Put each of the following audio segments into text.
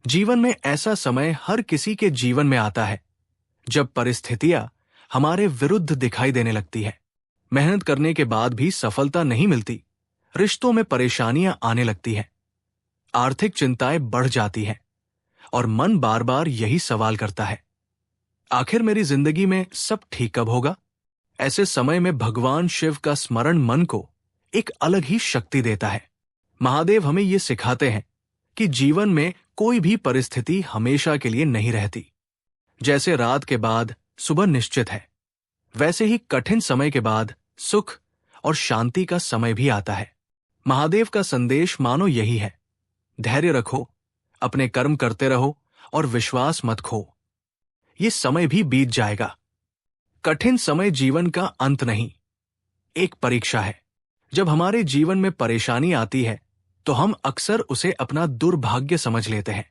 जीवन में ऐसा समय हर किसी के जीवन में आता है जब परिस्थितियां हमारे विरुद्ध दिखाई देने लगती है। मेहनत करने के बाद भी सफलता नहीं मिलती, रिश्तों में परेशानियां आने लगती हैं, आर्थिक चिंताएं बढ़ जाती हैं और मन बार बार यही सवाल करता है, आखिर मेरी जिंदगी में सब ठीक कब होगा। ऐसे समय में भगवान शिव का स्मरण मन को एक अलग ही शक्ति देता है। महादेव हमें ये सिखाते हैं कि जीवन में कोई भी परिस्थिति हमेशा के लिए नहीं रहती। जैसे रात के बाद सुबह निश्चित है, वैसे ही कठिन समय के बाद सुख और शांति का समय भी आता है। महादेव का संदेश मानो यही है, धैर्य रखो, अपने कर्म करते रहो और विश्वास मत खो। ये समय भी बीत जाएगा। कठिन समय जीवन का अंत नहीं, एक परीक्षा है। जब हमारे जीवन में परेशानी आती है तो हम अक्सर उसे अपना दुर्भाग्य समझ लेते हैं,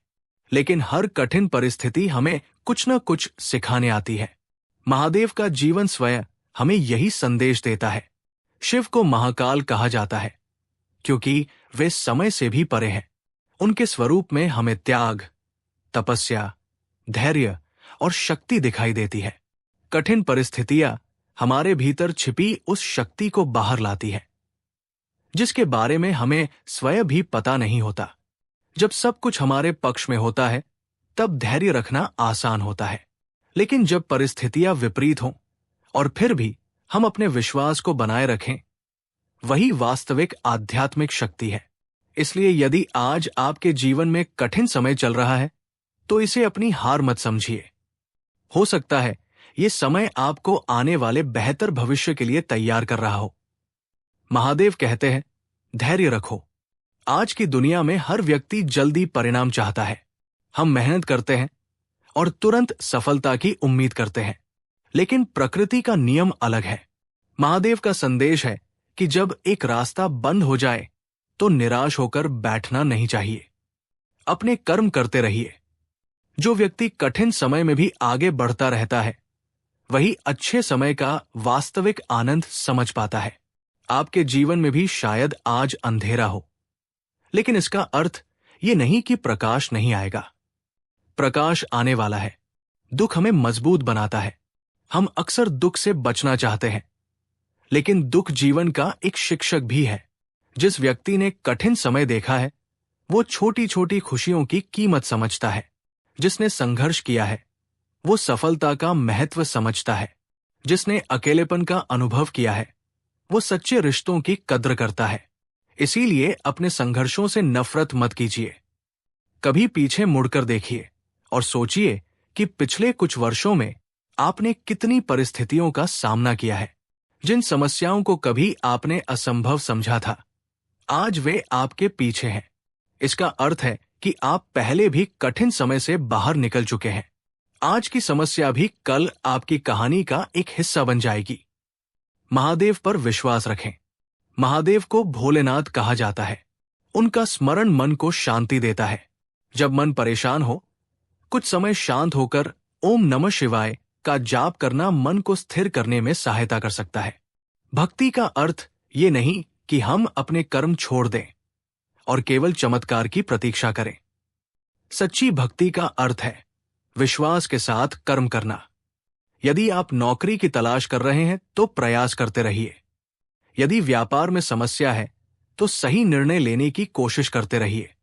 लेकिन हर कठिन परिस्थिति हमें कुछ न कुछ सिखाने आती है। महादेव का जीवन स्वयं हमें यही संदेश देता है। शिव को महाकाल कहा जाता है क्योंकि वे समय से भी परे हैं। उनके स्वरूप में हमें त्याग, तपस्या, धैर्य और शक्ति दिखाई देती है। कठिन परिस्थितियां हमारे भीतर छिपी उस शक्ति को बाहर लाती है जिसके बारे में हमें स्वयं भी पता नहीं होता। जब सब कुछ हमारे पक्ष में होता है तब धैर्य रखना आसान होता है, लेकिन जब परिस्थितियां विपरीत हों और फिर भी हम अपने विश्वास को बनाए रखें, वही वास्तविक आध्यात्मिक शक्ति है। इसलिए यदि आज आपके जीवन में कठिन समय चल रहा है तो इसे अपनी हार मत समझिए। हो सकता है ये समय आपको आने वाले बेहतर भविष्य के लिए तैयार कर रहा हो। महादेव कहते हैं, धैर्य रखो। आज की दुनिया में हर व्यक्ति जल्दी परिणाम चाहता है। हम मेहनत करते हैं और तुरंत सफलता की उम्मीद करते हैं, लेकिन प्रकृति का नियम अलग है। महादेव का संदेश है कि जब एक रास्ता बंद हो जाए तो निराश होकर बैठना नहीं चाहिए, अपने कर्म करते रहिए। जो व्यक्ति कठिन समय में भी आगे बढ़ता रहता है वही अच्छे समय का वास्तविक आनंद समझ पाता है। आपके जीवन में भी शायद आज अंधेरा हो, लेकिन इसका अर्थ ये नहीं कि प्रकाश नहीं आएगा। प्रकाश आने वाला है। दुख हमें मजबूत बनाता है। हम अक्सर दुख से बचना चाहते हैं, लेकिन दुख जीवन का एक शिक्षक भी है। जिस व्यक्ति ने कठिन समय देखा है वो छोटी छोटी खुशियों की कीमत समझता है। जिसने संघर्ष किया है वो सफलता का महत्व समझता है। जिसने अकेलेपन का अनुभव किया है वो सच्चे रिश्तों की कद्र करता है। इसीलिए अपने संघर्षों से नफरत मत कीजिए। कभी पीछे मुड़कर देखिए और सोचिए कि पिछले कुछ वर्षों में आपने कितनी परिस्थितियों का सामना किया है। जिन समस्याओं को कभी आपने असंभव समझा था, आज वे आपके पीछे हैं। इसका अर्थ है कि आप पहले भी कठिन समय से बाहर निकल चुके हैं। आज की समस्या भी कल आपकी कहानी का एक हिस्सा बन जाएगी। महादेव पर विश्वास रखें। महादेव को भोलेनाथ कहा जाता है। उनका स्मरण मन को शांति देता है। जब मन परेशान हो, कुछ समय शांत होकर ओम नमः शिवाय का जाप करना मन को स्थिर करने में सहायता कर सकता है। भक्ति का अर्थ ये नहीं कि हम अपने कर्म छोड़ दें और केवल चमत्कार की प्रतीक्षा करें। सच्ची भक्ति का अर्थ है विश्वास के साथ कर्म करना। यदि आप नौकरी की तलाश कर रहे हैं तो प्रयास करते रहिए। यदि व्यापार में समस्या है तो सही निर्णय लेने की कोशिश करते रहिए।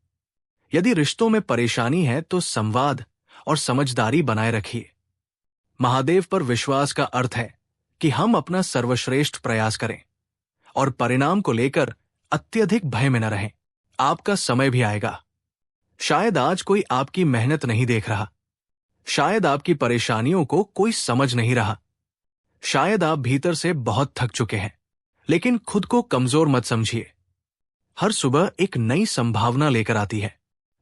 यदि रिश्तों में परेशानी है तो संवाद और समझदारी बनाए रखिए। महादेव पर विश्वास का अर्थ है कि हम अपना सर्वश्रेष्ठ प्रयास करें और परिणाम को लेकर अत्यधिक भय में न रहें। आपका समय भी आएगा। शायद आज कोई आपकी मेहनत नहीं देख रहा, शायद आपकी परेशानियों को कोई समझ नहीं रहा, शायद आप भीतर से बहुत थक चुके हैं, लेकिन खुद को कमजोर मत समझिए। हर सुबह एक नई संभावना लेकर आती है।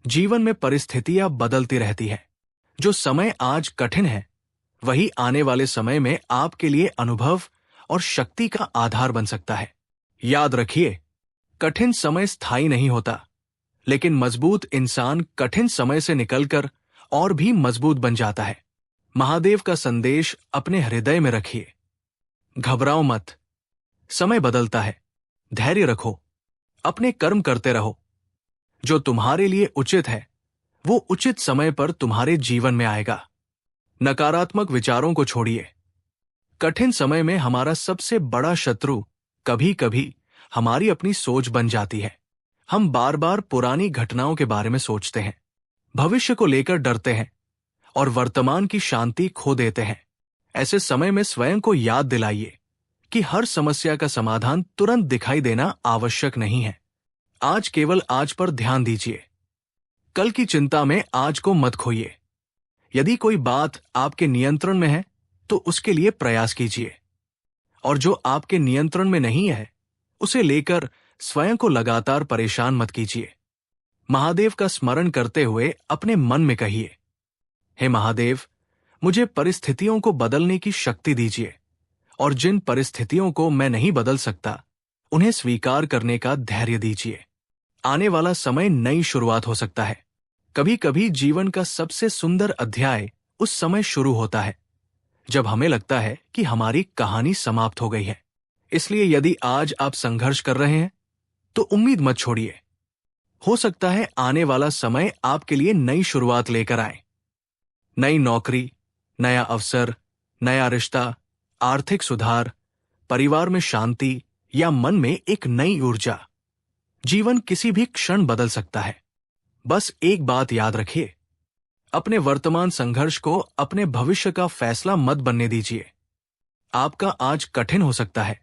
जीवन में परिस्थितियां बदलती रहती है। जो समय आज कठिन है वही आने वाले समय में आपके लिए अनुभव और शक्ति का आधार बन सकता है। याद रखिए, कठिन समय स्थायी नहीं होता, लेकिन मजबूत इंसान कठिन समय से निकलकर और भी मजबूत बन जाता है। महादेव का संदेश अपने हृदय में रखिए। घबराओ मत, समय बदलता है। धैर्य रखो, अपने कर्म करते रहो। जो तुम्हारे लिए उचित है वो उचित समय पर तुम्हारे जीवन में आएगा। नकारात्मक विचारों को छोड़िए। कठिन समय में हमारा सबसे बड़ा शत्रु कभी कभी हमारी अपनी सोच बन जाती है। हम बार बार पुरानी घटनाओं के बारे में सोचते हैं, भविष्य को लेकर डरते हैं और वर्तमान की शांति खो देते हैं। ऐसे समय में स्वयं को याद दिलाइए कि हर समस्या का समाधान तुरंत दिखाई देना आवश्यक नहीं है। आज केवल आज पर ध्यान दीजिए। कल की चिंता में आज को मत खोइए। यदि कोई बात आपके नियंत्रण में है तो उसके लिए प्रयास कीजिए, और जो आपके नियंत्रण में नहीं है उसे लेकर स्वयं को लगातार परेशान मत कीजिए। महादेव का स्मरण करते हुए अपने मन में कहिए, हे महादेव, मुझे परिस्थितियों को बदलने की शक्ति दीजिए, और जिन परिस्थितियों को मैं नहीं बदल सकता उन्हें स्वीकार करने का धैर्य दीजिए। आने वाला समय नई शुरुआत हो सकता है। कभी कभी जीवन का सबसे सुंदर अध्याय उस समय शुरू होता है जब हमें लगता है कि हमारी कहानी समाप्त हो गई है। इसलिए यदि आज आप संघर्ष कर रहे हैं तो उम्मीद मत छोड़िए। हो सकता है आने वाला समय आपके लिए नई शुरुआत लेकर आए। नई नौकरी, नया अवसर, नया रिश्ता, आर्थिक सुधार, परिवार में शांति या मन में एक नई ऊर्जा। जीवन किसी भी क्षण बदल सकता है। बस एक बात याद रखिए, अपने वर्तमान संघर्ष को अपने भविष्य का फैसला मत बनने दीजिए। आपका आज कठिन हो सकता है,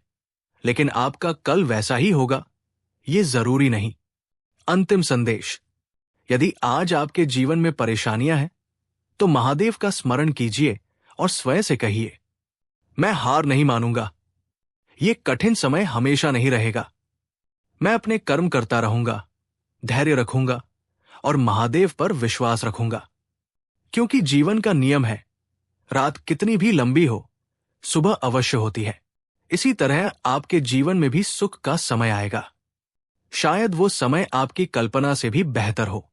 लेकिन आपका कल वैसा ही होगा, ये जरूरी नहीं। अंतिम संदेश, यदि आज आपके जीवन में परेशानियां हैं तो महादेव का स्मरण कीजिए और स्वयं से कहिए, मैं हार नहीं मानूंगा। ये कठिन समय हमेशा नहीं रहेगा। मैं अपने कर्म करता रहूंगा, धैर्य रखूंगा और महादेव पर विश्वास रखूंगा। क्योंकि जीवन का नियम है, रात कितनी भी लंबी हो, सुबह अवश्य होती है। इसी तरह आपके जीवन में भी सुख का समय आएगा। शायद वो समय आपकी कल्पना से भी बेहतर हो।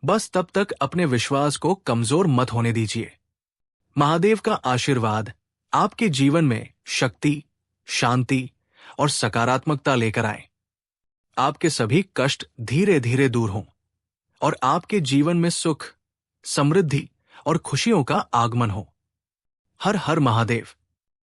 बस तब तक अपने विश्वास को कमजोर मत होने दीजिए। महादेव का आशीर्वाद आपके जीवन में शक्ति, शांति और सकारात्मकता लेकर आए। आपके सभी कष्ट धीरे धीरे दूर हों और आपके जीवन में सुख, समृद्धि और खुशियों का आगमन हो। हर हर महादेव।